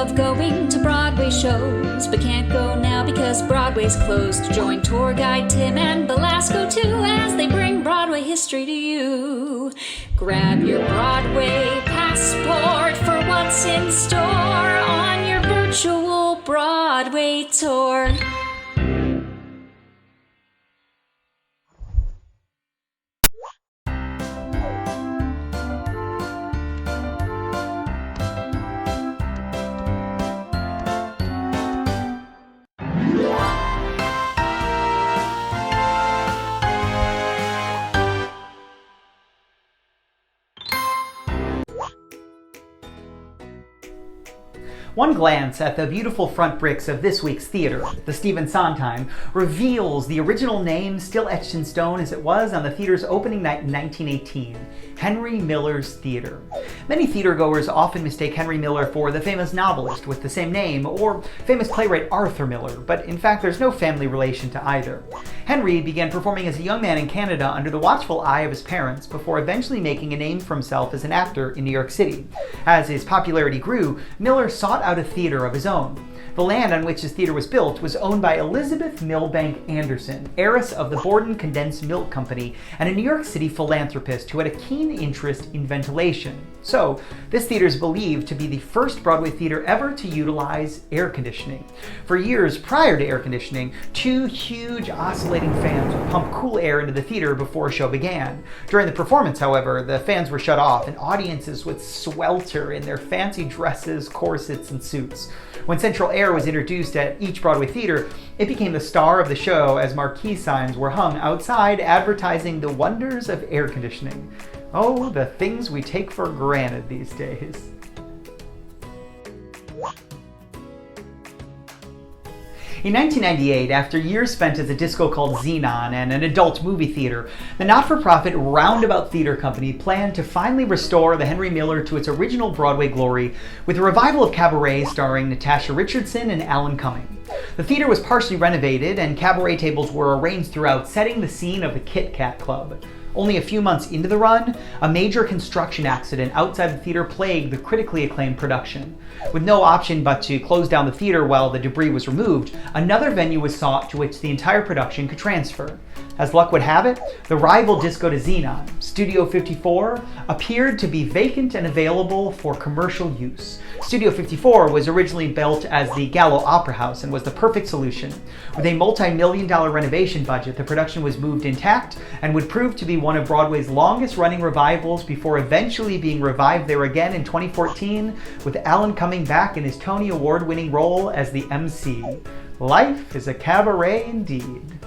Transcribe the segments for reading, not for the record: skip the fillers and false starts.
love going to Broadway shows, but can't go now because Broadway's closed. Join tour guide Tim and Belasco too as they bring Broadway history to you. Grab your Broadway passport for what's in store on your virtual Broadway tour. One glance at the beautiful front bricks of this week's theater, the Stephen Sondheim, reveals the original name still etched in stone as it was on the theater's opening night in 1918, Henry Miller's Theater. Many theatergoers often mistake Henry Miller for the famous novelist with the same name or famous playwright Arthur Miller, but in fact there's no family relation to either. Henry began performing as a young man in Canada under the watchful eye of his parents before eventually making a name for himself as an actor in New York City. As his popularity grew, Miller sought out a theater of his own. The land on which his theater was built was owned by Elizabeth Milbank Anderson, heiress of the Borden Condensed Milk Company and a New York City philanthropist who had a keen interest in ventilation. So, this theater is believed to be the first Broadway theater ever to utilize air conditioning. For years prior to air conditioning, two huge oscillating fans would pump cool air into the theater before a show began. During the performance, however, the fans were shut off and audiences would swelter in their fancy dresses, corsets, and suits. When central air was introduced at each Broadway theater, it became the star of the show as marquee signs were hung outside advertising the wonders of air conditioning. Oh, the things we take for granted these days. In 1998, after years spent as a disco called Xenon and an adult movie theater, the not-for-profit Roundabout Theater Company planned to finally restore the Henry Miller to its original Broadway glory with a revival of Cabaret starring Natasha Richardson and Alan Cumming. The theater was partially renovated and cabaret tables were arranged throughout, setting the scene of the Kit Kat Club. Only a few months into the run, a major construction accident outside the theater plagued the critically acclaimed production. With no option but to close down the theater while the debris was removed, another venue was sought to which the entire production could transfer. As luck would have it, the rival disco to Xenon, Studio 54, appeared to be vacant and available for commercial use. Studio 54 was originally built as the Gallo Opera House and was the perfect solution. With a multi-million-dollar renovation budget, the production was moved intact and would prove to be one of Broadway's longest-running revivals before eventually being revived there again in 2014 with Alan coming back in his Tony Award-winning role as the MC. Life is a cabaret indeed.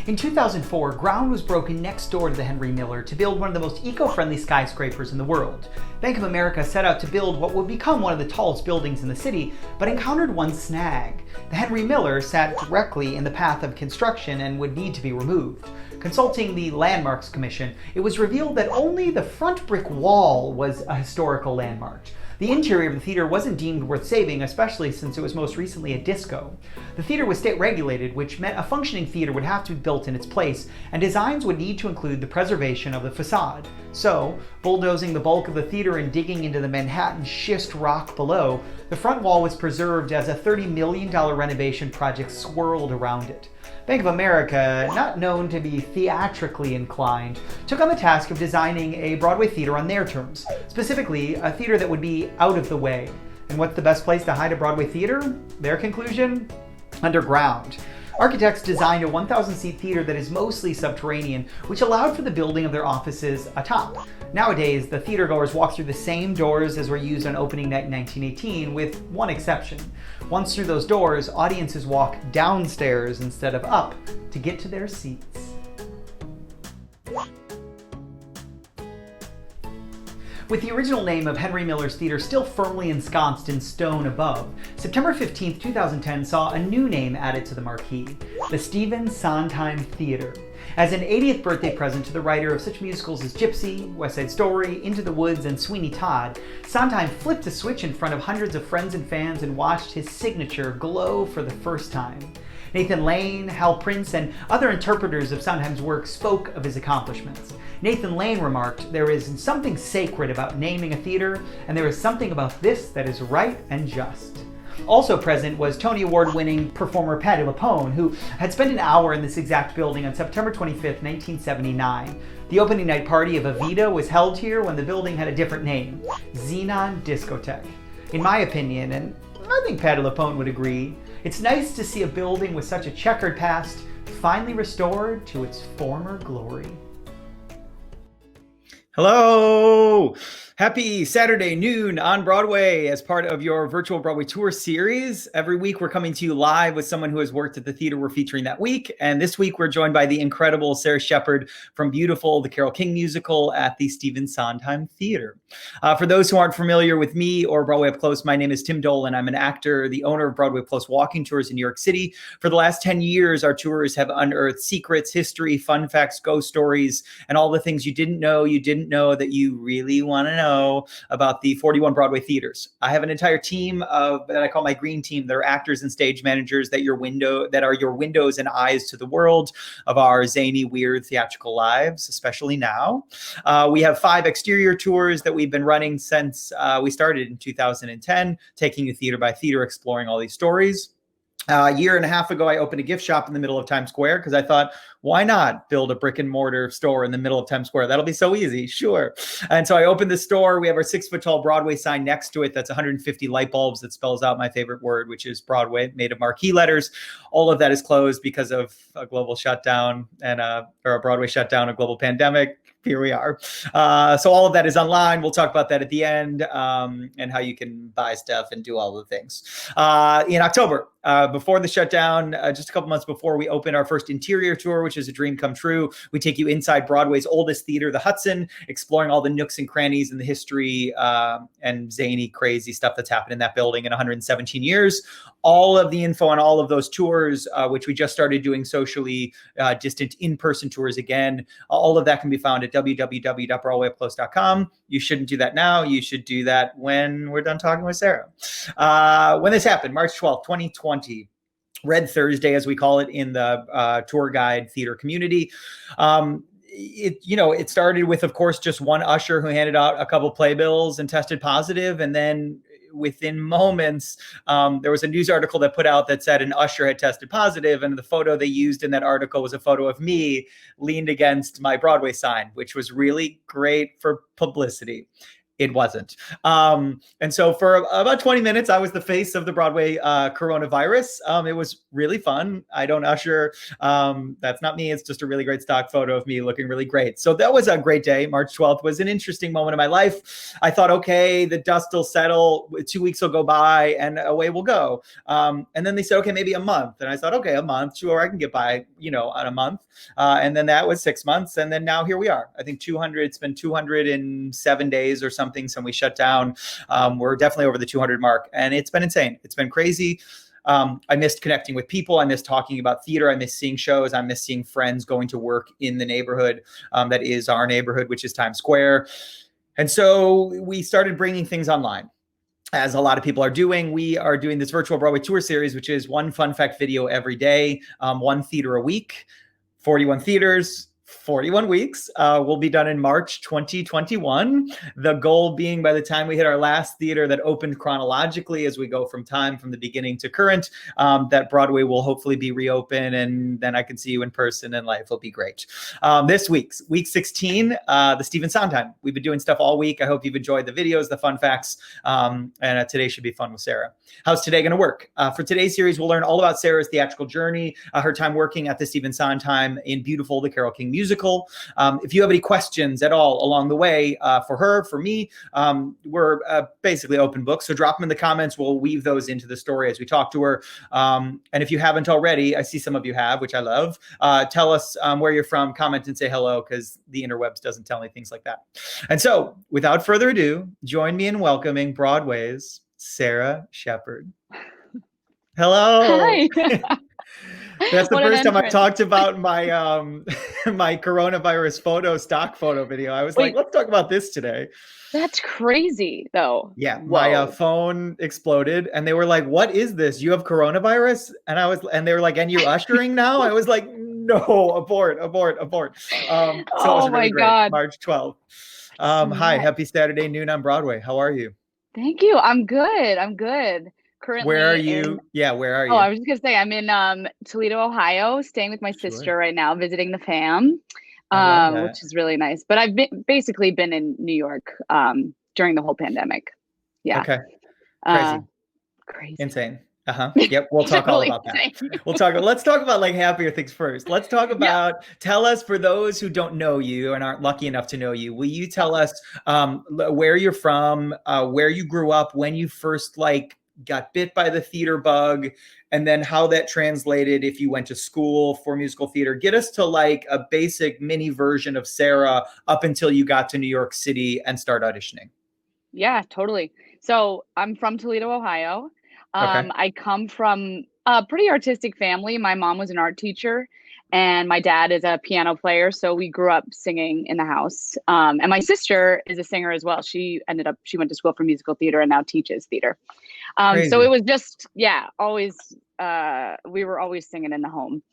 In 2004, ground was broken next door to the Henry Miller to build one of the most eco-friendly skyscrapers in the world. Bank of America set out to build what would become one of the tallest buildings in the city, but encountered one snag. The Henry Miller sat directly in the path of construction and would need to be removed. Consulting the Landmarks Commission, it was revealed that only the front brick wall was a historical landmark. The interior of the theater wasn't deemed worth saving, especially since it was most recently a disco. The theater was state regulated, which meant a functioning theater would have to be built in its place, and designs would need to include the preservation of the facade. So, bulldozing the bulk of the theater and digging into the Manhattan schist rock below, the front wall was preserved as a $30 million renovation project swirled around it. Bank of America, not known to be theatrically inclined, took on the task of designing a Broadway theater on their terms, specifically a theater that would be out of the way. And what's the best place to hide a Broadway theater? Their conclusion? Underground. Architects designed a 1,000-seat theater that is mostly subterranean, which allowed for the building of their offices atop. Nowadays, the theatergoers walk through the same doors as were used on opening night in 1918, with one exception. Once through those doors, audiences walk downstairs instead of up to get to their seats. With the original name of Henry Miller's Theater still firmly ensconced in stone above, September 15, 2010 saw a new name added to the marquee, the Stephen Sondheim Theater. As an 80th birthday present to the writer of such musicals as Gypsy, West Side Story, Into the Woods, and Sweeney Todd, Sondheim flipped a switch in front of hundreds of friends and fans and watched his signature glow for the first time. Nathan Lane, Hal Prince, and other interpreters of Sondheim's work spoke of his accomplishments. Nathan Lane remarked, "There is something sacred about naming a theater, and there is something about this that is right and just." Also present was Tony Award-winning performer Patti LuPone, who had spent an hour in this exact building on September 25th, 1979. The opening night party of Evita was held here when the building had a different name, Xenon Discotheque. In my opinion, and I think Patti LuPone would agree, it's nice to see a building with such a checkered past finally restored to its former glory. Hello! Happy Saturday Noon on Broadway as part of your Virtual Broadway Tour Series. Every week we're coming to you live with someone who has worked at the theater we're featuring that week. And this week we're joined by the incredible Sara Sheperd from Beautiful, the Carole King musical at the Stephen Sondheim Theater. For those who aren't familiar with me or Broadway Up Close, my name is Tim Dolan. I'm an actor, the owner of Broadway Up Close walking tours in New York City. For the last 10 years, our tours have unearthed secrets, history, fun facts, ghost stories, and all the things you didn't know that you really want to know about the 41 Broadway theaters. I have an entire team that I call my green team. They're actors and stage managers that are your windows and eyes to the world of our zany, weird theatrical lives, especially now. We have 5 exterior tours that we've been running since we started in 2010, taking you theater by theater, exploring all these stories. A year and a half ago, I opened a gift shop in the middle of Times Square because I thought, why not build a brick and mortar store in the middle of Times Square? That'll be so easy. Sure. And so I opened the store. We have our 6-foot-tall Broadway sign next to it. That's 150 light bulbs that spells out my favorite word, which is Broadway, made of marquee letters. All of that is closed because of a global shutdown or a Broadway shutdown, a global pandemic. Here we are. So all of that is online. We'll talk about that at the end and how you can buy stuff and do all the things. In October, before the shutdown, just a couple months before, we opened our first interior tour, which is a dream come true. We take you inside Broadway's oldest theater, the Hudson, exploring all the nooks and crannies and the history and zany, crazy stuff that's happened in that building in 117 years. All of the info on all of those tours, which we just started doing socially distant in-person tours again, all of that can be found at www.broadwayupclose.com. You shouldn't do that now. You should do that when we're done talking with Sara. When this happened, March 12th, 2020, Red Thursday, as we call it in the tour guide theater community. It started with, of course, just one usher who handed out a couple playbills and tested positive, and then within moments, there was a news article that put out that said an usher had tested positive, and the photo they used in that article was a photo of me leaned against my Broadway sign, which was really great for publicity. It wasn't. And so for about 20 minutes, I was the face of the Broadway coronavirus. It was really fun. I don't usher. That's not me. It's just a really great stock photo of me looking really great. So that was a great day. March 12th was an interesting moment in my life. I thought, okay, the dust will settle. 2 weeks will go by and away we'll go. And then they said, okay, maybe a month. And I thought, okay, a month. Sure, I can get by, on a month. And then that was 6 months. And then now here we are. I think it's been 207 days or something since we shut down. We're definitely over the 200 mark, and it's been insane. It's been crazy. I missed connecting with people. I missed talking about theater. I missed seeing shows. I missed seeing friends going to work in the neighborhood that is our neighborhood, which is Times Square. And so we started bringing things online. As a lot of people are doing, we are doing this Virtual Broadway Tour Series, which is one fun fact video every day, one theater a week, 41 theaters, 41 weeks, will be done in March 2021. The goal being by the time we hit our last theater that opened chronologically as we go from the beginning to current, that Broadway will hopefully be reopened, and then I can see you in person and life will be great. This week 16, the Stephen Sondheim. We've been doing stuff all week. I hope you've enjoyed the videos, the fun facts, and today should be fun with Sara. How's today going to work? For today's series, we'll learn all about Sara's theatrical journey, her time working at the Stephen Sondheim in Beautiful, the Carole King musical. If you have any questions at all along the way, for her, for me, we're basically open books. So drop them in the comments. We'll weave those into the story as we talk to her. And if you haven't already, I see some of you have, which I love. Tell us where you're from, comment and say hello, because the interwebs doesn't tell me things like that. And so without further ado, join me in welcoming Broadway's Sara Sheperd. Hello. Hi. That's the first time I've talked about my my coronavirus stock photo video. I was like, let's talk about this today. That's crazy, though. Yeah, my phone exploded, and they were like, "What is this? You have coronavirus?" And they were like, "And you're ushering now?" I was like, no, abort. So it was Oh really my great. God. March 12th. Hi, Yeah. happy Saturday Noon on Broadway. How are you? Thank you. I'm good. I'm good. Where are Currently in, you? Yeah, where are oh, you? I was just gonna say I'm in Toledo, Ohio, staying with my Sure. sister right now, visiting the fam, I love that. which is really nice. But basically been in New York during the whole pandemic. Yeah. Okay. Uh, Crazy. crazy. Insane. Yep. We'll talk all Totally about that. insane. Let's talk about like happier things first. Let's talk Yeah. about, tell us, for those who don't know you and aren't lucky enough to know you, will you tell us where you're from, where you grew up, when you first like got bit by the theater bug, and then how that translated if you went to school for musical theater? Get us to like a basic mini version of Sara up until you got to New York City and start auditioning. Yeah, totally. So I'm from Toledo, Ohio. Okay. I come from a pretty artistic family. My mom was an art teacher, and my dad is a piano player. So we grew up singing in the house. And my sister is a singer as well. She went to school for musical theater and now teaches theater. So Crazy. it was just, yeah, always, we were always singing in the home.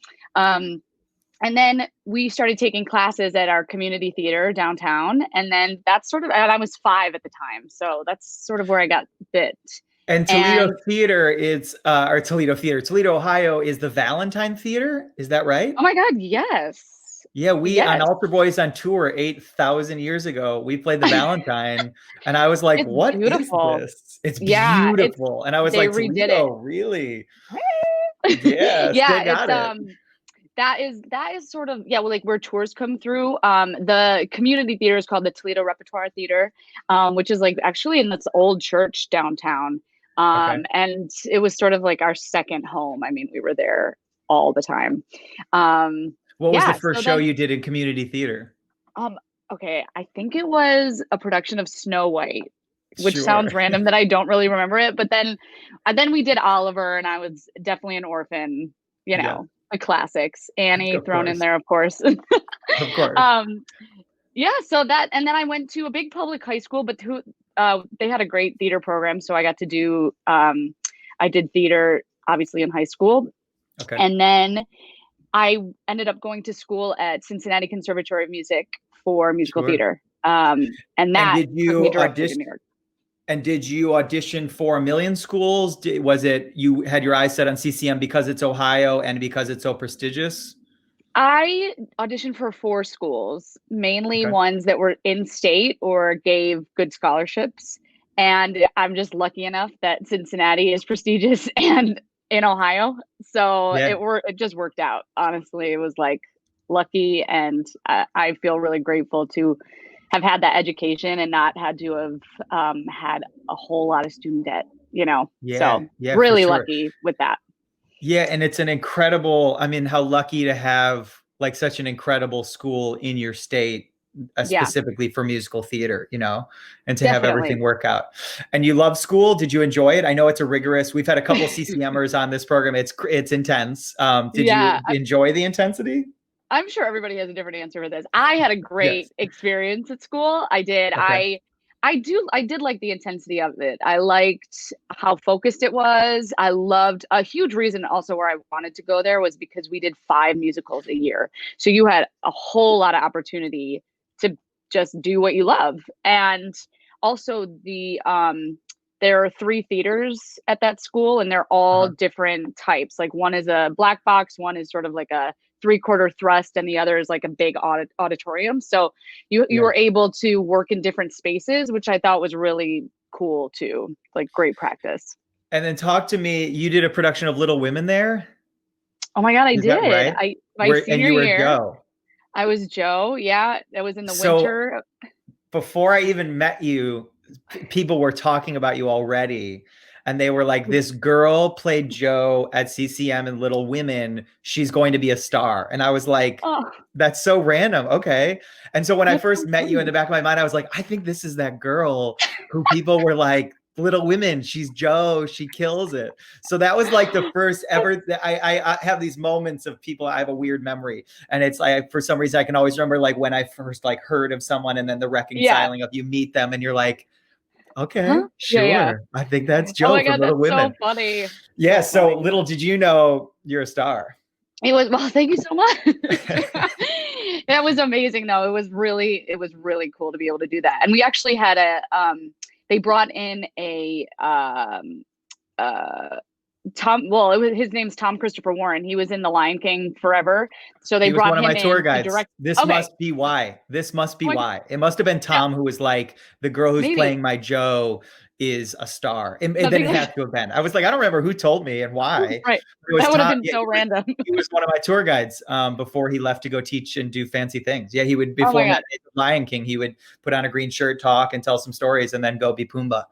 And then we started taking classes at our community theater downtown. And then that's sort of, and I was 5 at the time. So that's sort of where I got bit. And Toledo And Theater is, or Toledo Theater, Toledo, Ohio is the Valentine Theater. Is that right? oh my God, yes. Yeah, we on Yes. Altar Boys on Tour 8,000 years ago, we played the Valentine, and I was like, It's "What is beautiful. this? It's Yeah, beautiful." And I was they like, redid it. "Toledo, really?" Yes, Yeah, they got it. that is sort of, yeah, well, like where tours come through. The community theater is called the Toledo Repertoire Theater, which is like actually in this old church downtown. Okay. And it was sort of like our second home. I mean, we were there all the time. What was the Yeah, first so show then you did in community theater? um okay, I think it was a production of Snow White, which Sure. sounds random that I don't really remember it, but then we did Oliver, and I was definitely an orphan, Yeah, the classics. Annie of thrown in course. there, of course. Of course. um yeah, so that, and then I went to a big public high school, but they had a great theater program, so I got to do I did theater obviously in high school. Okay. And then I ended up going to school at Cincinnati Conservatory of Music for musical Sure. theater. And And that did took me you directly to audition? New York. And did you audition for a million schools? Was it you had your eyes set on CCM because it's Ohio and because it's so prestigious? I auditioned for 4 schools, mainly Okay. ones that were in state or gave good scholarships. And I'm just lucky enough that Cincinnati is prestigious and in Ohio. So Yeah. it just worked out. Honestly, it was like lucky, and I feel really grateful to have had that education and not had to have had a whole lot of student debt, Yeah. So Yeah, for really sure. lucky with that. Yeah, and it's an incredible, I mean, how lucky to have like such an incredible school in your state, Yeah, specifically for musical theater, and to have definitely. everything work out. And you love school. Did you enjoy it? I know it's a rigorous, we've had a couple of CCMers on this program. It's intense. Did you Yeah, enjoy the intensity? I'm sure everybody has a different answer for this. I had a Yes. great experience at school. I did. Okay. I did like the intensity of it. I liked how focused it was. I loved, a huge reason also where I wanted to go there was because we did 5 musicals a year. So you had a whole lot of opportunity to just do what you love. And also there are 3 theaters at that school, and they're all Uh-huh. different types. Like one is a black box, one is sort of like a 3/4 thrust, and the other is like a big auditorium. So you Yeah. were able to work in different spaces, which I thought was really cool too. Like great practice. And then talk to me, you did a production of Little Women there? Oh my God, I Is that did. right? My And senior you were year, Joe. I was Joe. Yeah, that was in the So winter. before I even met you, people were talking about you already. And they were like, this girl played Joe at CCM in Little Women. She's going to be a star. And I was like, Oh, that's so random. Okay. And so when I that's first so met you, in funny. the back of my mind, I was like, I think this is that girl who people were like, Little Women, she's Joe, she kills it. So that was like the first ever. I have these moments of people. I have a weird memory, and it's like for some reason I can always remember like when I first like heard of someone, and then the Yeah. reconciling of you meet them, and you're like, okay, Huh? Yeah. sure, I think that's Oh Joe my from God, Little that's so Women. funny. Yeah. So So funny. little did you know you're a star. It was, well, thank you so much. That was amazing though. It was really cool to be able to do that. And we actually had they brought in a uh Tom, well, his name's Tom Christopher Warren. He was in The Lion King forever. So they He was brought one of him my tour in to guides. direct. This Okay. must be why. This must be Oh my God. why. It must have been Tom who was like, the girl who's Maybe. playing my Joe is a star. And then Something it had to have been. I was like, I don't remember who told me and why. Right. It was That would have Tom. been so random. He was one of my tour guides before he left to go teach and do fancy things. Yeah, he would, Oh before my God. Lion King, he would put on a green shirt, talk, and tell some stories, and then go be Pumbaa.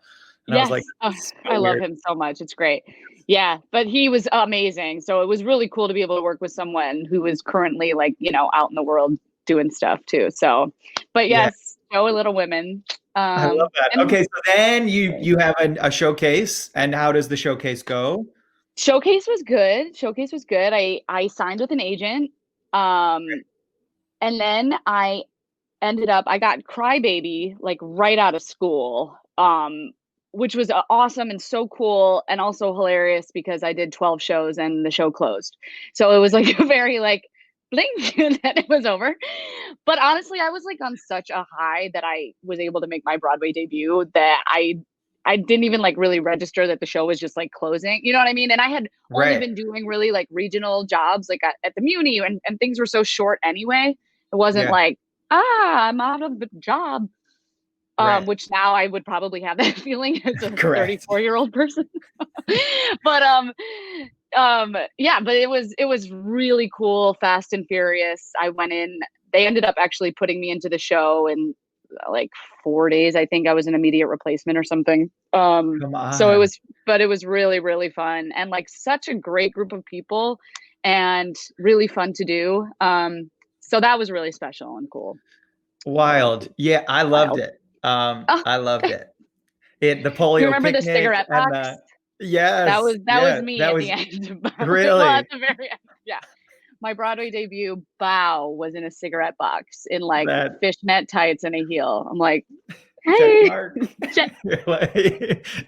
And I was like, Oh, so I love weird. him so much. It's great. Yeah, but he was amazing. So it was really cool to be able to work with someone who is currently like, you know, out in the world doing stuff too. So, but Yeah. yes, Show Little Women. I love that. And Okay, so then you have a showcase, and how does the showcase go? Showcase was good. Showcase was good. I signed with an agent. And then I got Crybaby like right out of school. Which was awesome and so cool and also hilarious because I did 12 shows and the show closed. So it was like a very like blink and then it was over. But honestly, I was like on such a high that I was able to make my Broadway debut that I didn't even like really register that the show was just like closing. You know what I mean? And I had only been doing really like regional jobs like at the Muni and things were so short anyway. It wasn't like, I'm out of the job. Which now I would probably have that feeling as a 34-year-old person. But yeah, but it was really cool, fast and furious. I went in, they ended up actually putting me into the show in like 4 days. I think I was an immediate replacement or something. Come on. So it was really, really fun and like such a great group of people and really fun to do. So that was really special and cool. Wild. Yeah, I loved it. I loved it. The polio. You remember the picnic cigarette and box? yes, that was me that at was, the end. Really? Well, at the very end. Yeah. My Broadway debut bow was in a cigarette box in like fishnet tights and a heel. I'm like, hey,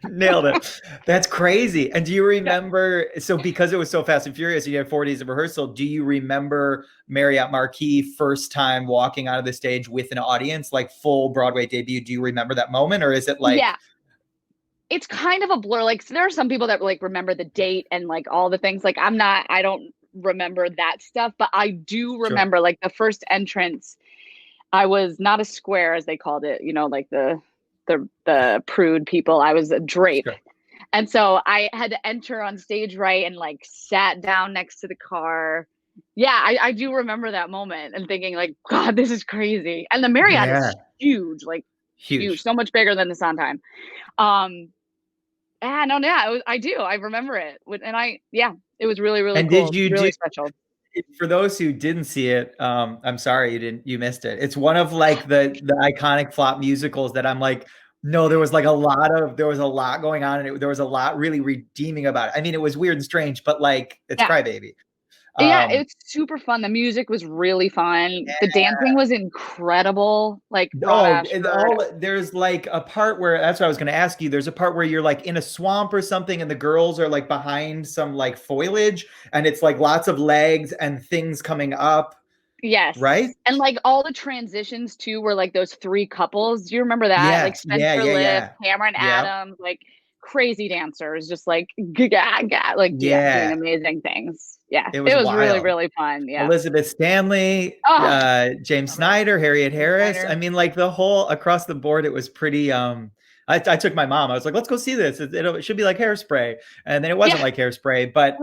nailed it. That's crazy. And do you remember, so because it was so fast and furious, you had 4 days of rehearsal, do you remember Marriott Marquis first time walking onto the stage with an audience, like full Broadway debut? Do you remember that moment, or is it like, yeah, it's kind of a blur. Like there are some people that like remember the date and like all the things. Like I don't remember that stuff, but I do remember like the first entrance. I was not a square as they called it, you know, like the prude people. I was a drape. And so I had to enter on stage right and like sat down next to the car. Yeah, I do remember that moment and thinking like, God, this is crazy. And the Marriott is huge, like huge, so much bigger than the Sondheim. I do. I remember it. And it was really, really cool. Did you really special. For those who didn't see it, I'm sorry you missed it. It's one of like the iconic flop musicals that I'm like, no, there was a lot going on, and there was a lot really redeeming about it. I mean, it was weird and strange, but like it's Crybaby. Yeah, it's super fun. The music was really fun. Yeah. The dancing was incredible. Like, there's like a part where, that's what I was going to ask you. There's a part where you're like in a swamp or something, and the girls are like behind some like foliage, and it's like lots of legs and things coming up. Yes. Right. And like all the transitions too were like those three couples. Do you remember that? Yeah. Like Spencer Lift, Cameron Adams, like crazy dancers, just like doing amazing things. Yeah, it was really, really fun. Yeah, Elizabeth Stanley, James Snyder, Harriet Harris. I mean, like the whole across the board, it was pretty. I took my mom. I was like, "Let's go see this. It should be like Hairspray," and then it wasn't like Hairspray, but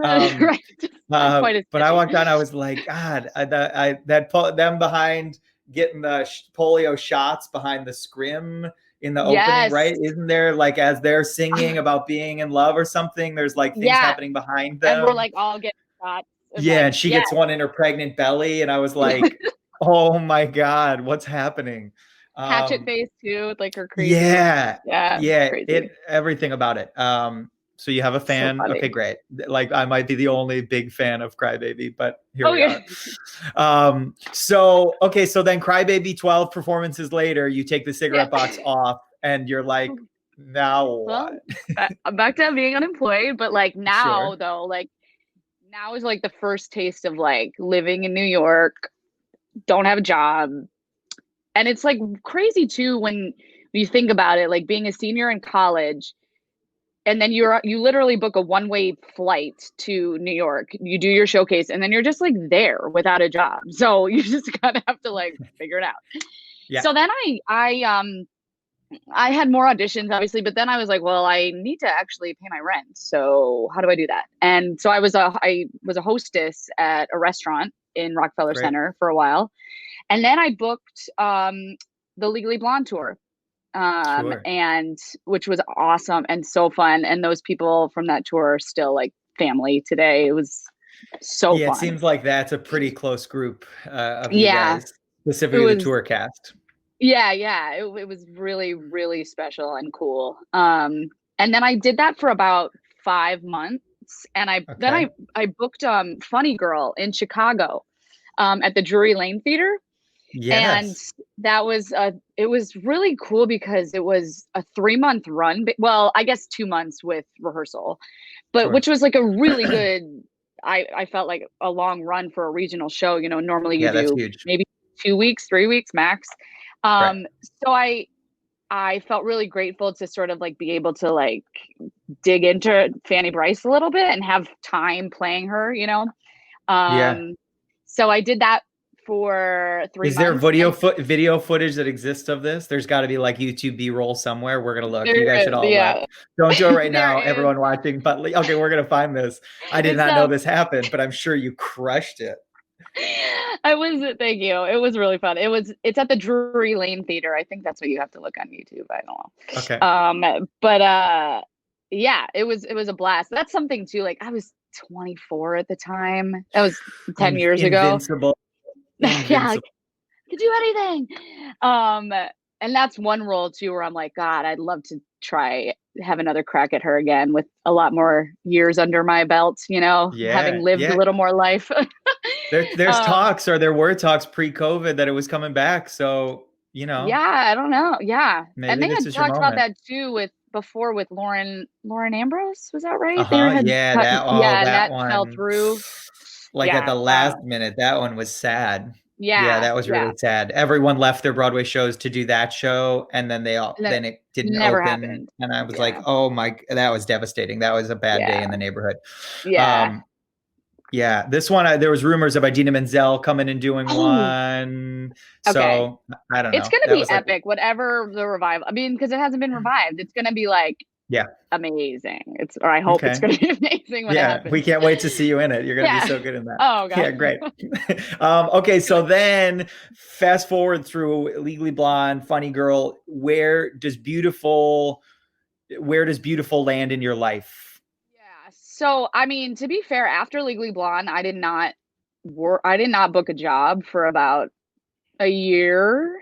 but I walked on. I was like, God, them behind getting the polio shots behind the scrim in the opening, right? Isn't there like as they're singing about being in love or something? There's like things happening behind them, and we're like all getting shots. And she gets one in her pregnant belly, and I was like, "Oh my God, what's happening?" Hatchet face too, with like her crazy. Everything about it. So you have a fan. So okay, great. Like I might be the only big fan of Crybaby, but here we are. So then Crybaby 12 performances later, you take the cigarette box off, and you're like, now what? I'm back to being unemployed, but like now though, like now is like the first taste of like living in New York, don't have a job. And it's like crazy too when you think about it, like being a senior in college, and then you literally book a one-way flight to New York. You do your showcase, and then you're just like there without a job. So you just kind of have to like figure it out. Yeah. So then I had more auditions, obviously, but then I was like, well, I need to actually pay my rent. So how do I do that? And so I was a hostess at a restaurant in Rockefeller Great. Center for a while. And then I booked the Legally Blonde tour. Sure. And which was awesome and so fun. And those people from that tour are still like family today. It was so fun. It seems like that's a pretty close group of you guys, specifically the tour cast. Yeah. It was really, really special and cool. And then I did that for about 5 months. And then I booked Funny Girl in Chicago at the Drury Lane Theater. Yes. And that was it was really cool because it was a 3-month run. Well, I guess 2 months with rehearsal, but Sure. which was like a really good, I felt like a long run for a regional show. You know, normally you do maybe 2 weeks, 3 weeks max. Right. So I felt really grateful to sort of like be able to like dig into Fanny Brice a little bit and have time playing her, you know? So I did that for 3 months. Is there video footage that exists of this? There's got to be like YouTube B-roll somewhere. We're gonna look. You guys should all don't do it right now, everyone watching. But okay, we're gonna find this. I did not know this happened, but I'm sure you crushed it. Thank you. It was really fun. It's at the Drury Lane Theater. I think that's what you have to look on YouTube. I don't know. Okay. But yeah, it was a blast. That's something too. Like I was 24 at the time. That was 10 years ago. Yeah, like, could do anything. And that's one role too where I'm like, God, I'd love to have another crack at her again with a lot more years under my belt, you know, having lived a little more life. There's talks, or there were talks pre-COVID that it was coming back. So, you know. Yeah, I don't know. Yeah. Maybe and they had talked about that too with Lauren Ambrose. Was that right? That one fell through. Like at the last minute. That one was sad. Yeah, that was really sad. Everyone left their Broadway shows to do that show, and then then it didn't open. Happened. And I was like, oh my, that was devastating. That was a bad day in the neighborhood. This one, there was rumors of Idina Menzel coming and doing one. So I don't know. It's gonna be epic, whatever the revival. I mean, because it hasn't been revived. It's gonna be like amazing. I hope it's gonna be amazing when it happens. We can't wait to see you in it. You're gonna be so good in that. Oh god. Yeah, great. Okay, so then fast forward through Legally Blonde, Funny Girl. Where does beautiful land in your life? Yeah. So I mean, to be fair, after Legally Blonde, I did not book a job for about a year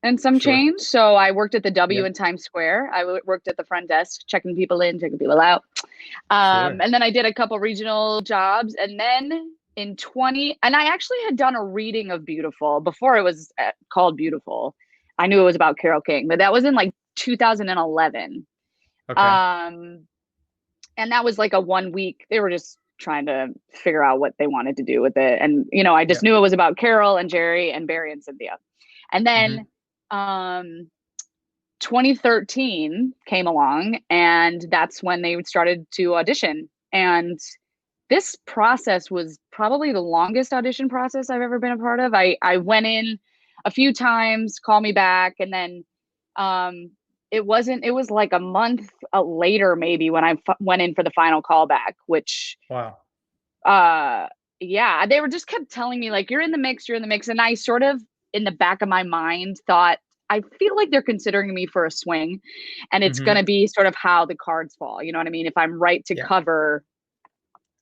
and some change. So I worked at the W in Times Square. I worked at the front desk, checking people in, checking people out. And then I did a couple regional jobs. And then and I actually had done a reading of Beautiful before it was called Beautiful. I knew it was about Carole King, but that was in like 2011. Okay. And that was like a 1 week. They were just trying to figure out what they wanted to do with it. And, you know, I just knew it was about Carol and Jerry and Barry and Cynthia. And then 2013 came along, and that's when they started to audition. And this process was probably the longest audition process I've ever been a part of. I went in a few times, call me back, and then it was like a month later maybe when I went in for the final callback, which they were just kept telling me like, you're in the mix. And I sort of in the back of my mind thought, I feel like they're considering me for a swing, and it's going to be sort of how the cards fall. You know what I mean? If I'm right to cover,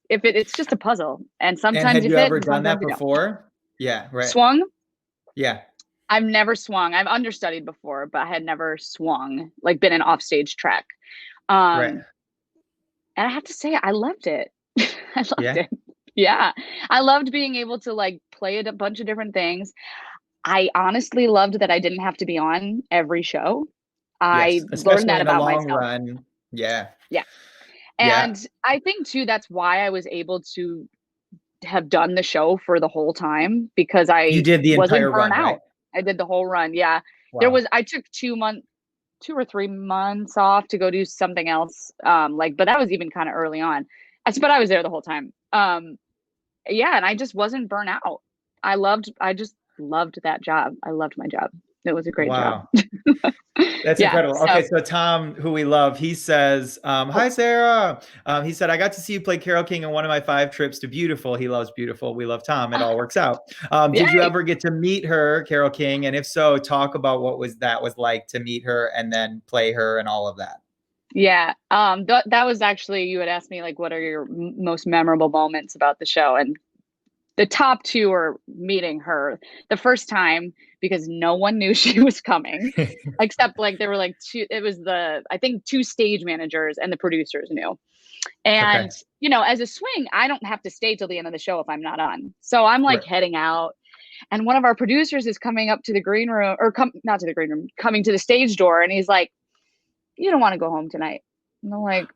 it's just a puzzle. And sometimes have you ever done that before? Yeah. Right. Swung? Yeah. I've never swung. I've understudied before, but I had never swung, like been an offstage track. And I have to say, I loved it. I loved it. Yeah. I loved being able to like play a bunch of different things. I honestly loved that I didn't have to be on every show. I learned that about myself. Run. Yeah. Yeah. And I think too, that's why I was able to have done the show for the whole time because You I did the wasn't entire run, burnt right? out. I did the whole run. Yeah. Wow. I took 2 or 3 months off to go do something else. But that was even kind of early on. But I was there the whole time. Yeah. And I just wasn't burnt out. I just loved that job. I loved my job. It was a great job. Wow. That's Yeah. incredible. Okay, so Tom, who we love, he says, hi, Sarah. He said, I got to see you play Carole King on one of my 5 trips to Beautiful. He loves Beautiful. We love Tom. It all works out. Did you ever get to meet her, Carole King? And if so, talk about what was like to meet her and then play her and all of that. Yeah. That was actually, you had asked me like, what are your most memorable moments about the show? And the top 2 are meeting her the first time because no one knew she was coming except like there were like 2, it was I think 2 stage managers and the producers knew. And, as a swing, I don't have to stay till the end of the show if I'm not on. So I'm like heading out and one of our producers is coming up to the green room not to the green room, coming to the stage door. And he's like, you don't want to go home tonight. And I'm like,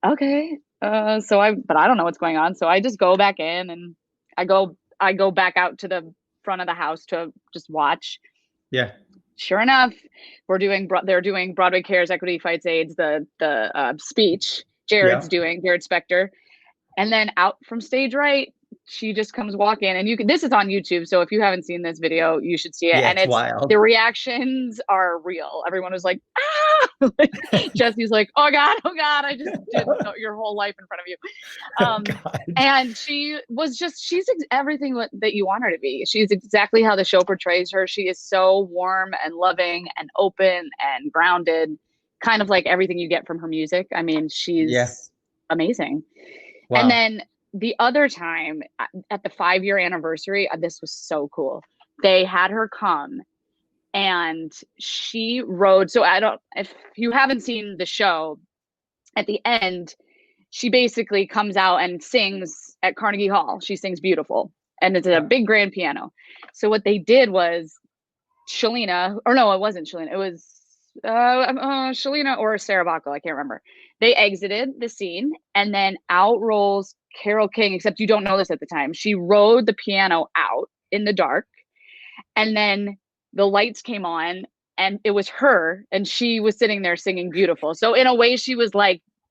okay. But I don't know what's going on. So I just go back in and I go back out to the front of the house to just watch. Yeah. Sure enough, they're doing Broadway Cares, Equity Fights AIDS, the speech. Jared Spector. And then out from stage right, she just comes walking and this is on YouTube. So if you haven't seen this video, you should see it. Yeah, and it's wild. The reactions are real. Everyone was like, ah, Jesse's like, oh God, I just did your whole life in front of you. And she's everything that you want her to be. She's exactly how the show portrays her. She is so warm and loving and open and grounded, kind of like everything you get from her music. I mean, she's amazing. Wow. And then the other time at the 5-year anniversary, this was so cool. They had her come and she rode. So if you haven't seen the show, at the end, she basically comes out and sings at Carnegie Hall. She sings Beautiful and it's a big grand piano. So what they did was Shalina, or no, it wasn't Shalina. It was Shalina or Sarah Bacco. I can't remember. They exited the scene and then out rolls Carole King, except you don't know this at the time. She rode the piano out in the dark and then the lights came on and it was her and she was sitting there singing Beautiful. So in a way she was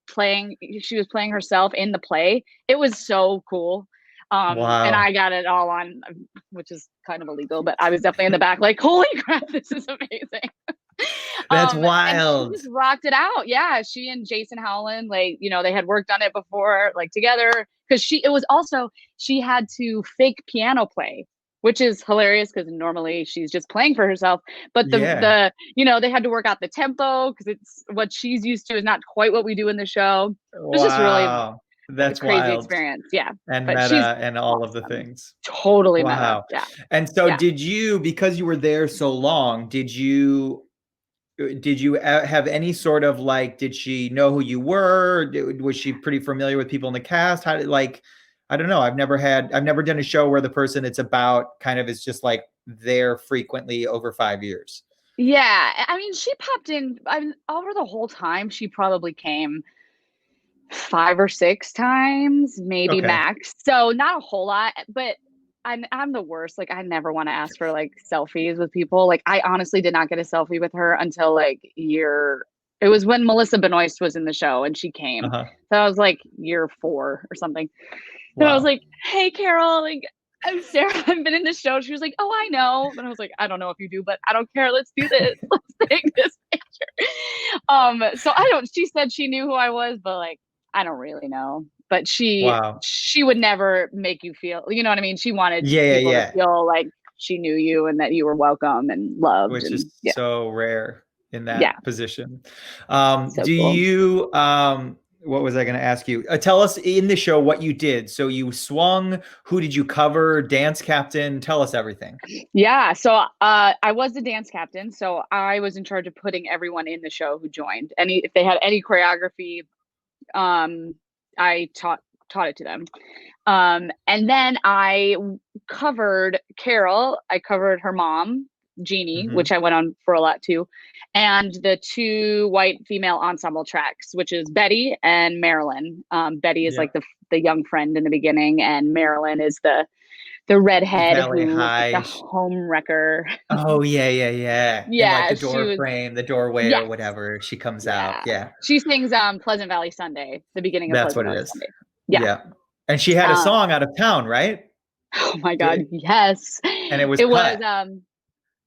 playing herself in the play. It was so cool. Wow. And I got it all on, which is kind of illegal, but I was definitely in the back like, holy crap, this is amazing. That's wild. And she just rocked it out. Yeah. She and Jason Howland, they had worked on it before, together. Cause she had to fake piano play, which is hilarious because normally she's just playing for herself. But they had to work out the tempo because it's what she's used to is not quite what we do in the show. It was just really that's a crazy wild experience. Yeah. And meta and all of the things. Totally meta. Yeah. And so did you, because you were there so long, did you have any sort of did she know who you were? Was she pretty familiar with people in the cast? How did I don't know. I've never done a show where the person it's about kind of is just there frequently over 5 years. Yeah. I mean, she popped in over the whole time. She probably came 5 or 6 times, maybe max. So not a whole lot, but I'm the worst. I never want to ask for selfies with people. I honestly did not get a selfie with her until it was when Melissa Benoist was in the show and she came. So I was year 4 or something. Wow. And I was like, hey, Carole, I'm Sarah. I've been in the show. She was like, oh, I know. And I was like, I don't know if you do, but I don't care. Let's do this. Let's take this picture. So she said she knew who I was, but I don't really know. But she would never make you feel, you know what I mean? She wanted people to feel like she knew you and that you were welcome and loved. Which is so rare in that position. So cool. You, what was I going to ask you? Tell us in the show what you did. So you swung, who did you cover? Dance captain, tell us everything. Yeah. So I was the dance captain. So I was in charge of putting everyone in the show who joined. If they had any choreography, I taught it to them. And then I covered Carole. I covered her mom, Jeannie, Mhm. which I went on for a lot too, and the 2 white female ensemble tracks, which is Betty and Marilyn. Betty is Yeah. like the young friend in the beginning, and Marilyn is the redhead Valet who was like the High. home wrecker. Oh yeah. In like Yeah, the she door was. frame, the doorway or Yes, whatever, she comes out. yeah. Yeah, She sings Pleasant Valley Sunday, the beginning of that's Pleasant what it Valley is. Sunday. Yeah. Yeah, and she had a Um, song out of town, right? oh my God, Did, yes. and it was It was cut.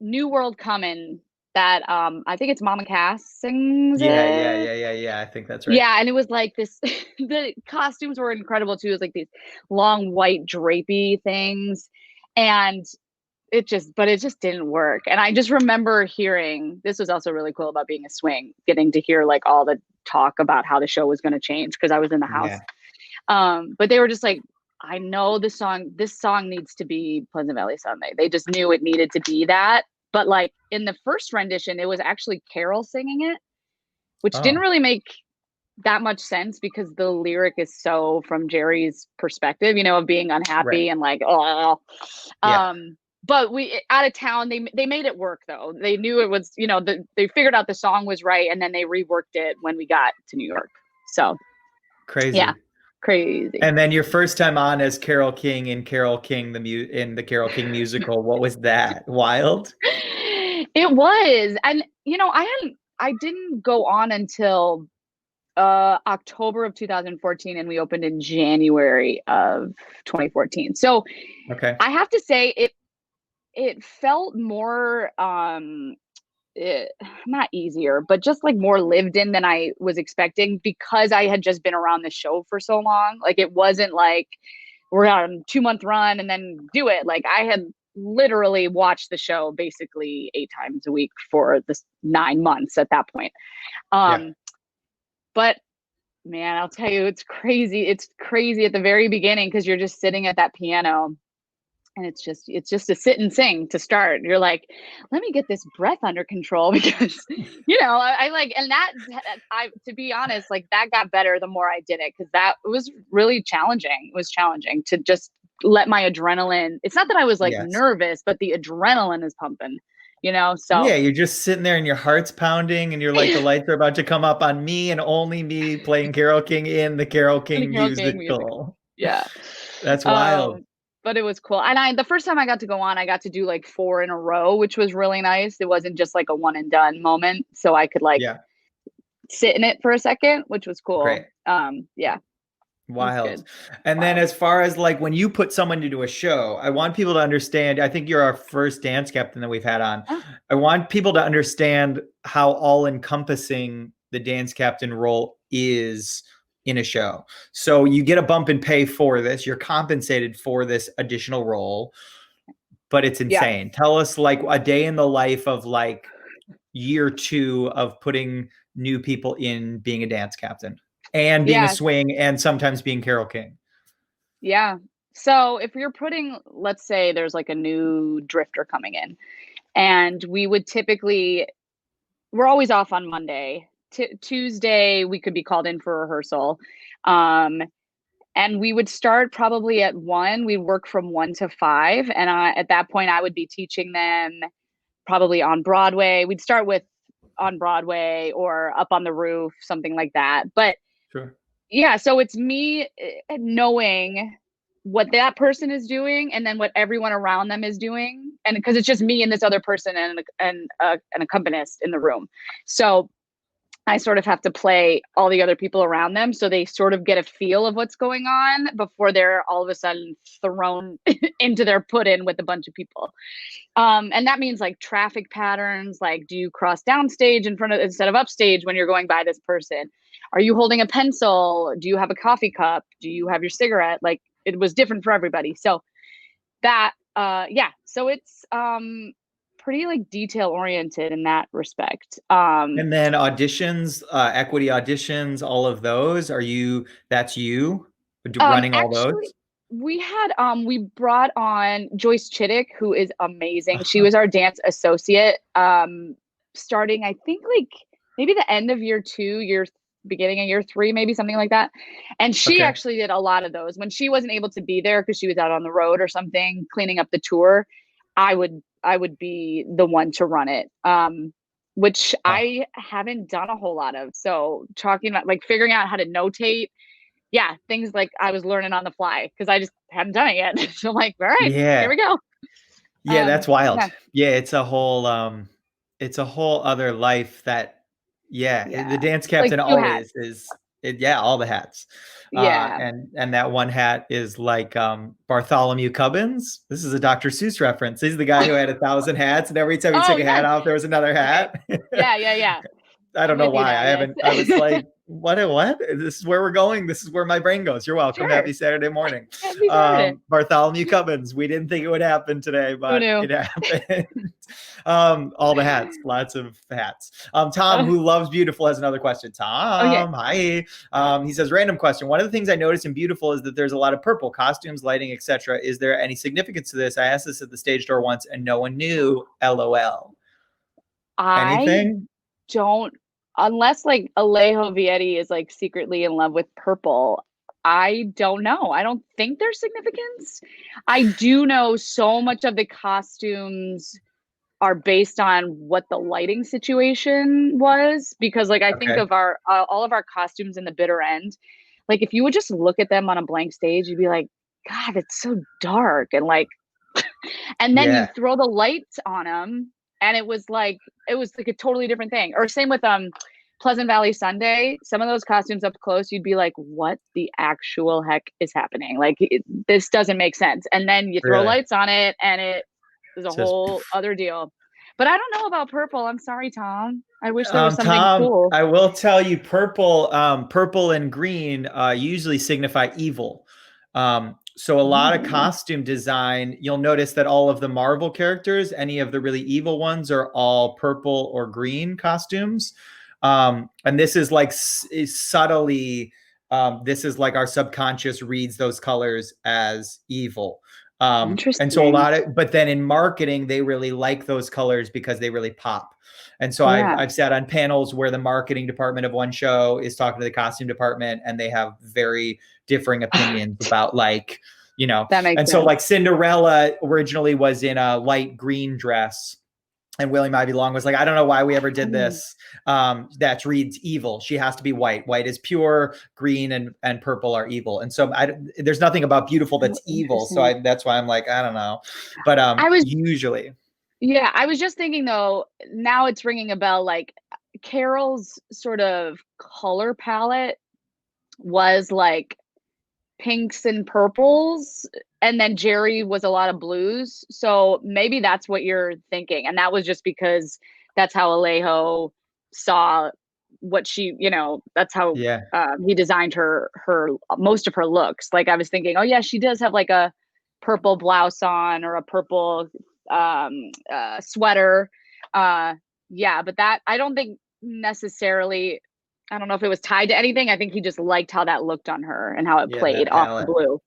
New World Comin' that I think it's Mama Cass sings it. Yeah. I think that's right. Yeah, and it was like this the costumes were incredible too. It was like these long white drapey things. And it just didn't work. And I just remember hearing, this was also really cool about being a swing, getting to hear like all the talk about how the show was going to change because I was in the house. Yeah. But they were just like, I know this song needs to be Pleasant Valley Sunday. They just knew it needed to be that. But like in the first rendition, it was actually Carol singing it, which didn't Oh, really make that much sense because the lyric is so from Jerry's perspective, of being unhappy right. and like, oh, Yeah. but we out of town, they made it work though. They knew it was, they figured out the song was right, and then they reworked it when we got to New York. So yeah, Crazy. crazy. And then your first time on as Carole King in Carole King in the Carole King musical, what was that? Wild? It was, and I didn't go on until October of 2014, and we opened in January of 2014. So Okay. I have to say it felt more not easier, but just like more lived in than I was expecting because I had just been around the show for so long. Like it wasn't like we're on a 2-month run and then do it. Like I had literally watched the show basically 8 times a week for the 9 months at that point. Yeah. But man, I'll tell you, it's crazy. It's crazy at the very beginning because you're just sitting at that piano. And it's just to sit and sing to start. You're like, let me get this breath under control because, I like, and to be honest, like that got better the more I did it because that was really challenging. It was challenging to just let my adrenaline. It's not that I was like Yes. nervous, but the adrenaline is pumping, so. Yeah, you're just sitting there and your heart's pounding and you're like, the lights are about to come up on me and only me playing Carole King in the Carole The King Carole King musical. musical. Yeah. That's wild. But it was cool. And the first time I got to go on, I got to do like 4 in a row, which was really nice. It wasn't just like a one and done moment. So I could like Yeah. sit in it for a second, which was cool. Great. Yeah. Wild. And then as far as like when you put someone into a show, I want people to understand, I think you're our first dance captain that we've had on. Oh. I want people to understand how all encompassing the dance captain role is in a show. So you get a bump in pay for this, you're compensated for this additional role, but it's insane. Yeah. Tell us like a day in the life of like year 2 of putting new people in being a dance captain. And being a swing and sometimes being Carole King. Yeah. So if you're let's say there's like a new drifter coming in and we're always off on Monday. Tuesday, we could be called in for rehearsal. And we would start probably at 1. We'd work from 1 to 5. And at that point, I would be teaching them probably on Broadway. We'd start with on Broadway or up on the roof, something like that. But sure. Yeah, so it's me knowing what that person is doing and then what everyone around them is doing. And because it's just me and this other person and an accompanist in the room. So I sort of have to play all the other people around them so they sort of get a feel of what's going on before they're all of a sudden thrown into their put-in with a bunch of people. And that means like traffic patterns, like do you cross downstage instead of upstage when you're going by this person? Are you holding a pencil? Do you have a coffee cup? Do you have your cigarette? Like it was different for everybody. So that, so it's pretty like detail oriented in that respect. And then auditions, equity auditions, all of those, that's you running all those? We had, we brought on Joyce Chittick, who is amazing. She was our dance associate, starting, I think like maybe the end of year 2, beginning of year 3, maybe something like that. And she actually did a lot of those when she wasn't able to be there because she was out on the road or something, cleaning up the tour. I would I would be the one to run it. Which I haven't done a whole lot of. So talking about like figuring out how to notate, yeah, things like I was learning on the fly because I just hadn't done it yet. So I'm like, all right, here we go. Yeah, that's wild. Yeah. Yeah, it's a whole other life that the dance captain Like 2 always hats. all the hats. Yeah. And that one hat is like Bartholomew Cubbins. This is a Dr. Seuss reference. He's the guy who had 1,000 hats, and every time he took a hat off, there was another hat. Okay. Yeah. I don't know why. I was like, what? This is where we're going. This is where my brain goes. You're welcome. Sure. Happy Saturday morning. Happy Saturday. Bartholomew Cubbins. We didn't think it would happen today, but it happened. All the hats, lots of hats. Tom, who loves Beautiful, has another question. Tom, hi. He says, random question. One of the things I noticed in Beautiful is that there's a lot of purple costumes, lighting, etc. Is there any significance to this? I asked this at the stage door once and no one knew. LOL. Anything? Don't, unless like Alejo Vietti is like secretly in love with purple. I don't know. I don't think there's significance. I do know so much of the costumes are based on what the lighting situation was, because like I think of our all of our costumes in the bitter end. Like if you would just look at them on a blank stage, you'd be like, God, it's so dark, and like, and then you throw the lights on them. And it was like a totally different thing. Or same with Pleasant Valley Sunday. Some of those costumes up close, you'd be like, what the actual heck is happening? Like, this doesn't make sense. And then you throw lights on it, and it is a whole other deal. But I don't know about purple. I'm sorry, Tom. I wish there was something cool. I will tell you, purple and green usually signify evil. So a lot of costume design, you'll notice that all of the Marvel characters, any of the really evil ones, are all purple or green costumes. And this is like subtly, this is like our subconscious reads those colors as evil. Interesting. And so but then in marketing, they really like those colors because they really pop. And so I've sat on panels where the marketing department of one show is talking to the costume department, and they have very differing opinions about like, that makes sense. So like Cinderella originally was in a light green dress, and William Ivy Long was like, I don't know why we ever did this. That reads evil. She has to be white. White is pure, green and purple are evil. And so there's nothing about Beautiful that's evil. So that's why I'm like, I don't know. But usually. Yeah, I was just thinking though, now it's ringing a bell, like Carol's sort of color palette was like pinks and purples, and then Jerry was a lot of blues. So maybe that's what you're thinking. And that was just because that's how Alejo saw what she, that's how he designed her most of her looks. Like I was thinking, oh yeah, she does have like a purple blouse on or a purple sweater. But that, I don't think necessarily, I don't know if it was tied to anything. I think he just liked how that looked on her and how it played off the blue.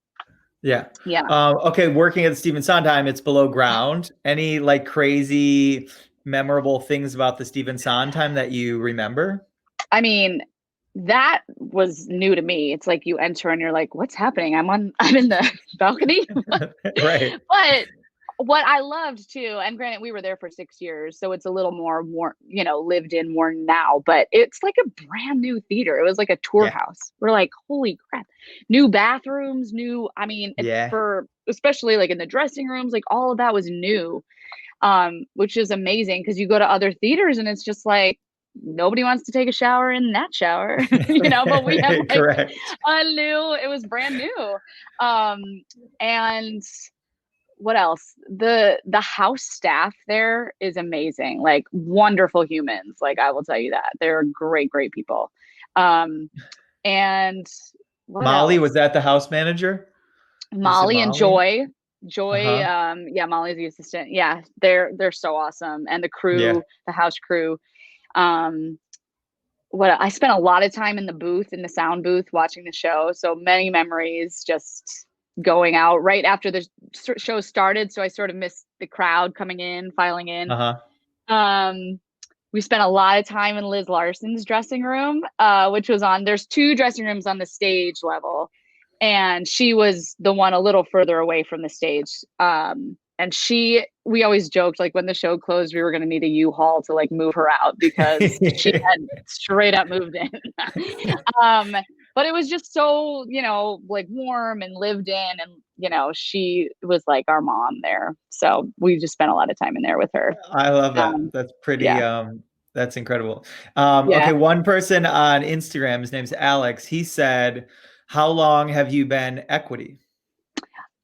Yeah. Yeah. Okay. Working at the Stephen Sondheim, it's below ground. Any like crazy memorable things about the Stephen Sondheim that you remember? I mean, that was new to me. It's like you enter and you're like, what's happening? I'm in the balcony. Right. But what I loved too, and granted, we were there for 6 years, so it's a little more worn, lived in more now, but it's like a brand new theater. It was like a tour house. We're like, holy crap, new bathrooms, for especially like in the dressing rooms, like all of that was new, which is amazing because you go to other theaters and it's just like, nobody wants to take a shower in that shower, but we have like it was brand new. And what else? The house staff there is amazing, like wonderful humans. Like I will tell you that they're great people. And Molly, was that the house manager? Molly and Joy. Molly's the assistant. Yeah, they're so awesome. And the crew, the house crew. I spent a lot of time in the sound booth watching the show. So many memories just going out right after the show started. So I sort of missed the crowd coming in, filing in. We spent a lot of time in Liz Larson's dressing room, which was there's 2 dressing rooms on the stage level. And she was the one a little further away from the stage. we always joked like when the show closed, we were going to need a U-Haul to like move her out because she had straight up moved in. But it was just so, like warm and lived in, and, she was like our mom there. So we just spent a lot of time in there with her. I love that. That's pretty, yeah. that's incredible. Yeah. Okay. One person on Instagram, his name's Alex. He said, how long have you been equity?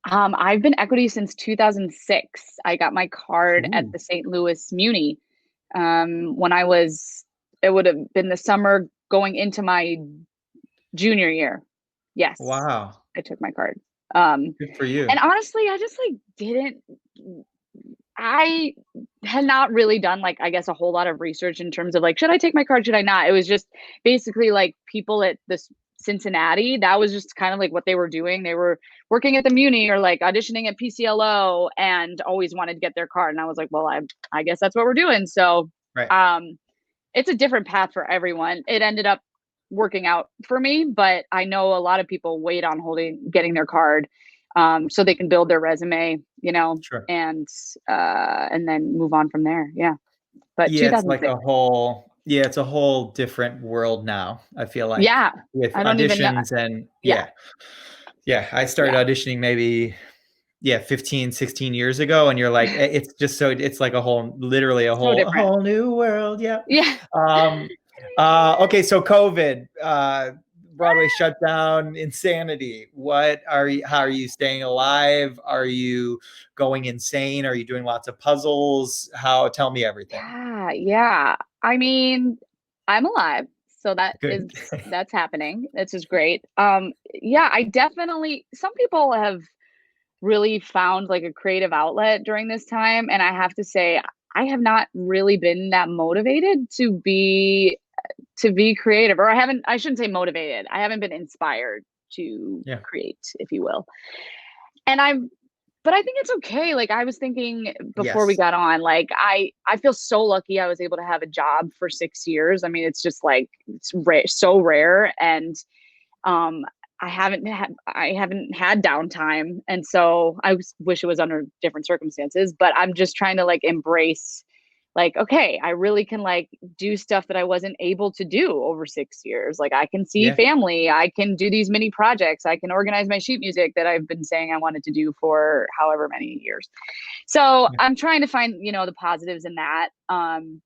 I've been equity since 2006. I got my card at the St. Louis Muni when it would have been the summer going into my junior year. Yes. Wow. I took my card. Good for you. And honestly, I just I had not really done like, I guess, a whole lot of research in terms of like, should I take my card? Should I not? It was just basically like people at this Cincinnati, that was just kind of like what they were doing. They were working at the Muni or like auditioning at PCLO and always wanted to get their card. And I was like, well, I guess that's what we're doing. So right. It's a different path for everyone. It ended up working out for me, but I know a lot of people wait on getting their card so they can build their resume, Sure. and then move on from there. Yeah. But yeah, it's like it's a whole different world now, I feel like. Yeah. With I don't auditions and I started auditioning maybe 15, 16 years ago, and you're like, it's just so it's like literally a whole new world. Yeah. Okay, so COVID, Broadway shut down, insanity. How are you staying alive? Are you going insane? Are you doing lots of puzzles? Tell me everything. Yeah. I mean, I'm alive. So that's happening. This is great. I definitely, some people have really found like a creative outlet during this time. And I have to say, I have not really been that motivated to be creative, or I shouldn't say motivated. I haven't been inspired to create, if you will. But I think it's okay. Like I was thinking before we got on, like I feel so lucky I was able to have a job for 6 years. I mean, it's just like, it's so rare. And I haven't had downtime. And so I wish it was under different circumstances, but I'm just trying to like embrace like, okay, I really can like do stuff that I wasn't able to do over 6 years. Like I can see family, I can do these mini projects, I can organize my sheet music that I've been saying I wanted to do for however many years. So I'm trying to find, the positives in that. And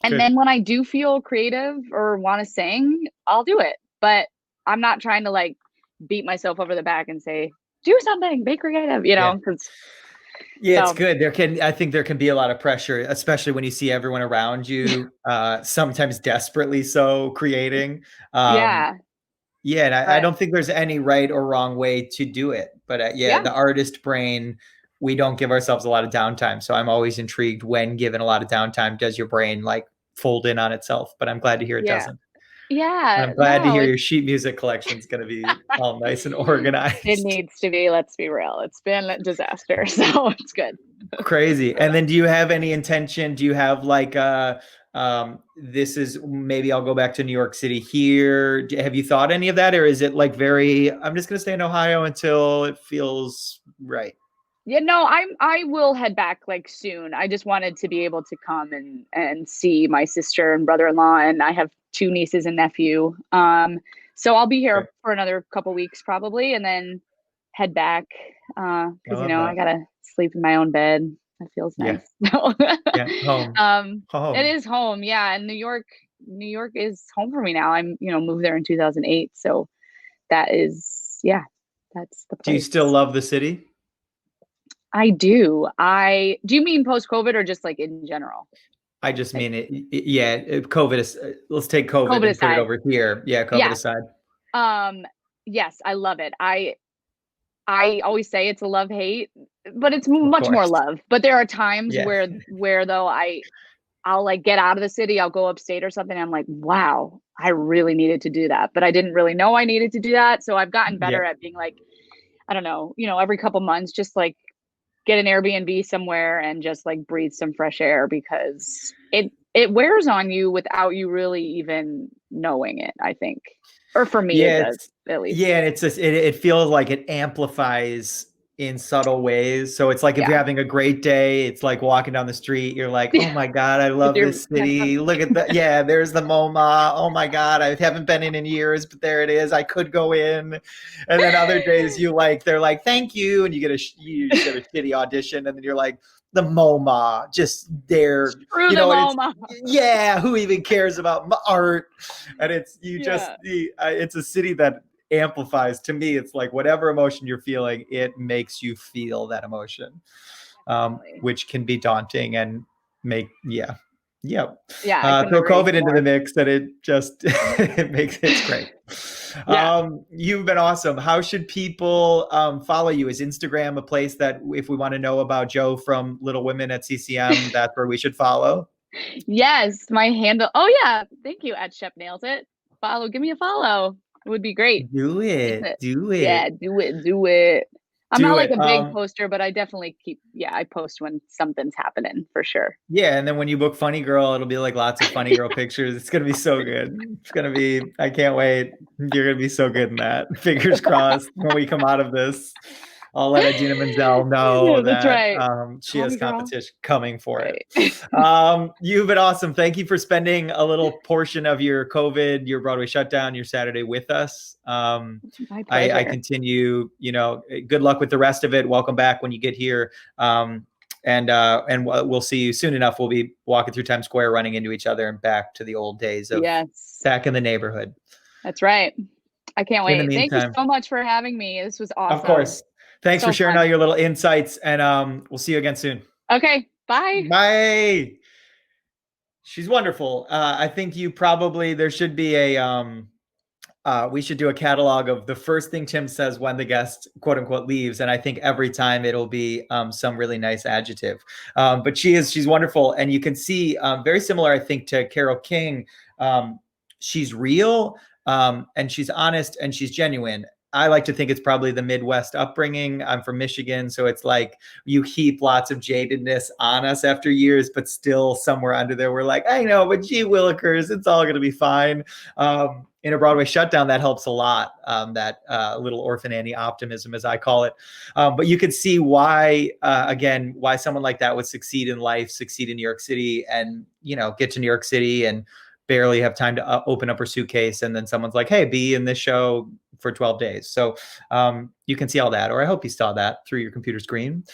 then when I do feel creative or want to sing, I'll do it. But I'm not trying to like beat myself over the back and say, do something, be creative, because it's good. I think there can be a lot of pressure, especially when you see everyone around you, sometimes desperately so creating. And I don't think there's any right or wrong way to do it. But the artist brain, we don't give ourselves a lot of downtime. So I'm always intrigued when given a lot of downtime, does your brain like fold in on itself? But I'm glad to hear it doesn't. Yeah. And I'm glad to hear your sheet music collection is going to be all nice and organized. It needs to be, let's be real. It's been a disaster. So it's good. Crazy. And then do you have any intention? Do you have like, this is maybe I'll go back to New York City here. Have you thought any of that? Or is it like I'm just going to stay in Ohio until it feels right? Yeah, no, I will head back like soon. I just wanted to be able to come and see my sister and brother-in-law, and I have 2 nieces and nephew. So I'll be here for another couple weeks probably, and then head back because I gotta sleep in my own bed. That feels nice. Home. Home. It is home. Yeah, and New York is home for me now. I'm moved there in 2008, so that is that's the place. Do you still love the city? I do. Do you mean post-COVID or just like in general? I just mean it. Yeah. COVID is, let's take COVID and aside. Put it over here. Yeah. COVID aside. Yes, I love it. I always say it's a love-hate, but it's much more love. But there are times where though I'll like get out of the city, I'll go upstate or something. I'm like, wow, I really needed to do that. But I didn't really know I needed to do that. So I've gotten better at being like, I don't know, every couple months, just like get an Airbnb somewhere and just like breathe some fresh air, because it wears on you without you really even knowing it, I think. Or for me, it does, at least. Yeah, and it's just, it feels like it amplifies in subtle ways. So it's like if you're having a great day, it's like walking down the street, you're like, oh my God, I love this city. Look at that. Yeah, there's the MoMA. Oh my God, I haven't been in years, but there it is. I could go in. And then other days they're like, thank you. And you get a shitty audition. And then you're like, the MoMA, just there. Screw the MoMA. Who even cares about art? And it's it's a city that amplifies. To me, it's like whatever emotion you're feeling, it makes you feel that emotion, which can be daunting and throw COVID into the mix, and it just it's great. You've been awesome. How should people follow you? Is Instagram a place that if we want to know about Joe from Little Women at CCM, that's where we should follow? Yes, my handle. Oh yeah, thank you at Shep Nails It. Give me a follow. It would be great. Do it. Yeah, do it. I'm not like a big poster, but I definitely I post when something's happening for sure. Yeah, and then when you book Funny Girl, it'll be like lots of Funny Girl pictures. It's going to be so good. I can't wait. You're going to be so good in that. Fingers crossed when we come out of this. I'll let Idina Menzel know that she has competition coming for it. You've been awesome. Thank you for spending a little portion of your COVID, your Broadway shutdown, your Saturday with us. My pleasure. I continue, good luck with the rest of it. Welcome back when you get here. And we'll see you soon enough. We'll be walking through Times Square, running into each other, and back to the old days of back in the neighborhood. That's right. I can't wait. Thank you so much for having me. This was awesome. Of course. Thanks for sharing all your little insights, and we'll see you again soon. Okay, bye. Bye. She's wonderful. I think there should be we should do a catalog of the first thing Tim says when the guest, quote unquote, leaves. And I think every time it'll be some really nice adjective. But she's wonderful. And you can see very similar, I think, to Carole King. She's real and she's honest and she's genuine. I like to think it's probably the Midwest upbringing. I'm from Michigan, so it's like you heap lots of jadedness on us after years, but still somewhere under there, we're like, I know, but gee willikers, it's all going to be fine. In a Broadway shutdown, that helps a lot, that little Orphan Annie optimism, as I call it. But you could see why someone like that would succeed in life, succeed in New York City, and, get to New York City and barely have time to open up her suitcase. And then someone's like, hey, be in this show for 12 days. So you can see all that, or I hope you saw that through your computer screen.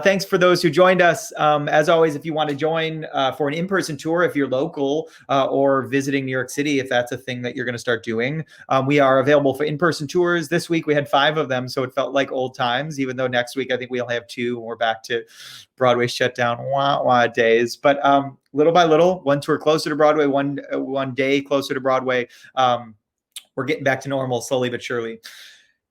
Thanks for those who joined us. As always, if you want to join for an in-person tour, if you're local or visiting New York City, if that's a thing that you're going to start doing, we are available for in-person tours. This week we had 5 of them, so it felt like old times, even though next week I think we only have 2 and we're back to Broadway shutdown days. But little by little, one tour closer to Broadway, one day closer to Broadway. We're getting back to normal slowly but surely.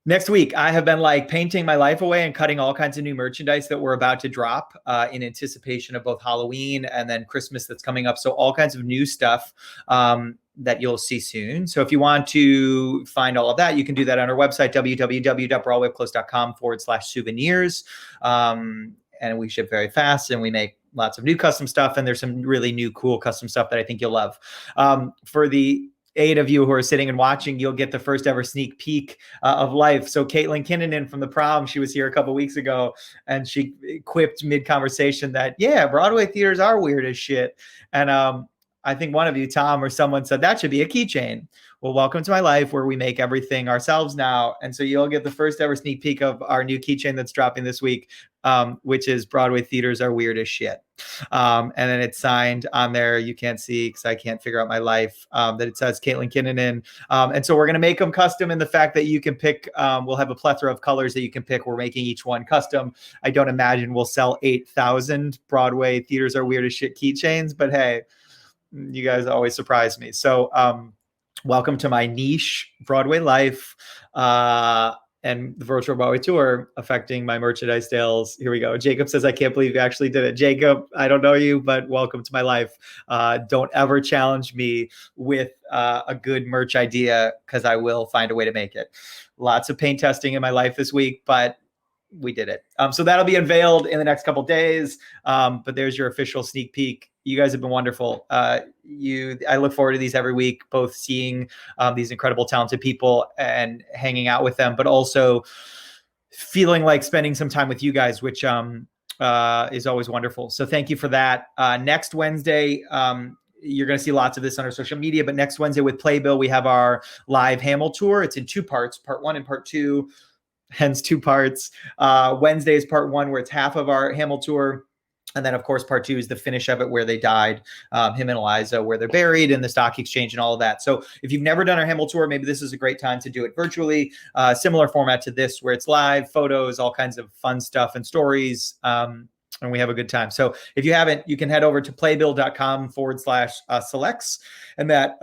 Next week, I have been painting my life away and cutting all kinds of new merchandise that we're about to drop in anticipation of both Halloween and then Christmas that's coming up. So all kinds of new stuff that you'll see soon. So if you want to find all of that, you can do that on our website, www.broadwayupclose.com/souvenirs. And we ship very fast and we make lots of new custom stuff. And there's some really new, cool custom stuff that I think you'll love. For the 8 of you who are sitting and watching, you'll get the first ever sneak peek of life. So Caitlin Kinnunen from the prom, she was here a couple weeks ago, and she quipped mid-conversation that, Broadway theaters are weird as shit. And I think one of you, Tom, or someone said that should be a keychain. Well, welcome to my life where we make everything ourselves now. And so you'll get the first ever sneak peek of our new keychain that's dropping this week, which is Broadway theaters are weird as shit. And then it's signed on there. You can't see because I can't figure out my life, that it says Caitlin Kinnunen. And so we're going to make them custom in the fact that you can pick, we'll have a plethora of colors that you can pick. We're making each one custom. I don't imagine we'll sell 8,000 Broadway theaters are weird as shit keychains, but hey, you guys always surprise me. So, welcome to my niche Broadway life and the Virtual Broadway Tour affecting my merchandise sales. Here we go. Jacob says, I can't believe you actually did it. Jacob, I don't know you, but welcome to my life. Don't ever challenge me with a good merch idea because I will find a way to make it. Lots of paint testing in my life this week, but we did it. So that'll be unveiled in the next couple days. But there's your official sneak peek. You guys have been wonderful. I look forward to these every week, both seeing these incredible, talented people and hanging out with them, but also feeling like spending some time with you guys, which is always wonderful. So thank you for that. Next Wednesday, you're going to see lots of this on our social media, but next Wednesday with Playbill, we have our live Hamel tour. It's in 2 parts, part 1 and part 2, hence 2 parts. Wednesday is part 1, where it's half of our Hamel tour. And then, of course, part 2 is the finish of it, where they died, him and Eliza, where they're buried, and the stock exchange and all of that. So if you've never done our Hamel tour, maybe this is a great time to do it virtually. Similar format to this, where it's live, photos, all kinds of fun stuff and stories. And we have a good time. So if you haven't, you can head over to playbill.com/selects, and that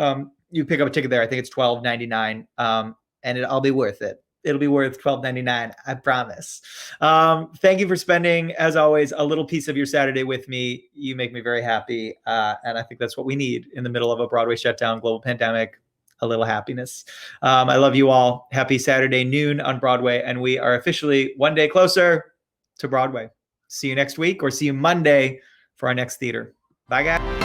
you pick up a ticket there. I think it's $12.99, and I'll be worth it. It'll be worth $12.99, I promise. Thank you for spending, as always, a little piece of your Saturday with me. You make me very happy, and I think that's what we need in the middle of a Broadway shutdown, global pandemic. A little happiness. I love you all. Happy Saturday noon on Broadway, and we are officially one day closer to Broadway. See you next week, or see you Monday for our next theater. Bye, guys.